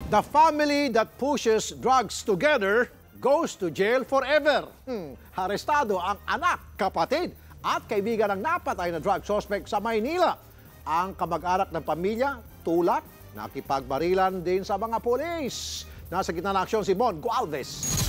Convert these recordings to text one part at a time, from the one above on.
The family that pushes drugs together goes to jail forever. Arestado ang anak, kapatid at kaibigan ng napatay na drug suspect sa Maynila. Ang kamag-anak ng pamilya, tulak, nakipagbarilan din sa mga pulis. Nasa gitna ng aksyon si Mon Gualvez.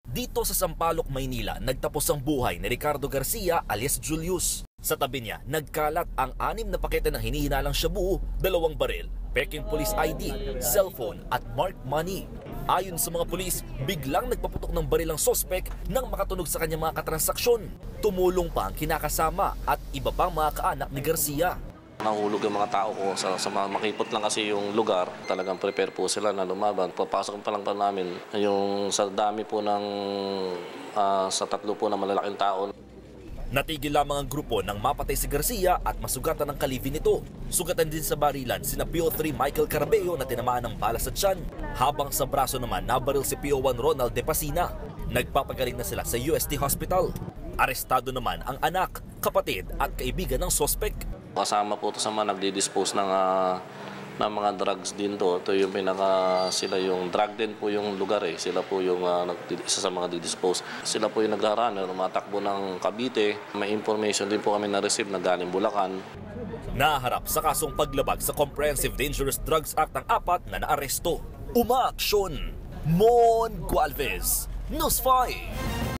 Dito sa Sampaloc, Maynila, nagtapos ang buhay ni Ricardo Garcia alias Julius. Sa tabi niya, nagkalat ang 6 na pakete ng hinihinalang shabu, 2 baril, peking police ID, cellphone at marked money. Ayon sa mga pulis, biglang nagpaputok ng baril ang sospek nang makatunog sa kanyang mga katransaksyon. Tumulong pa ang kinakasama at iba pang mga kaanak ni Garcia. Nahulog yung mga tao ko sa mga makipot lang kasi yung lugar. Talagang prepare po sila na lumaban. Papasok pa lang pa namin yung sa dami po ng sa 3 po na malalaking tao. Natigil lamang ang grupo nang mapatay si Garcia at masugatan ng kalibin nito. Sugatan din sa barilan sina PO3 Michael Carabeo na tinamaan ng bala sa tiyan, habang sa braso naman nabaril si PO1 Ronald De Pasina. Nagpapagaling na sila sa UST Hospital. Arestado naman ang anak, kapatid at kaibigan ng sospek. Kasama po ito sa mga nagdi-dispose ng mga drugs din to. Ito yung sila yung drug den po yung lugar eh. Sila po yung isa sa mga di-dispose. Sila po yung nagrarunner, matakbo ng Cavite. May information din po kami na-receive na galing Bulacan. Naharap sa kasong paglabag sa Comprehensive Dangerous Drugs Act ang 4 na naaresto. Umaaksyon! Mon Gualvez, News 5.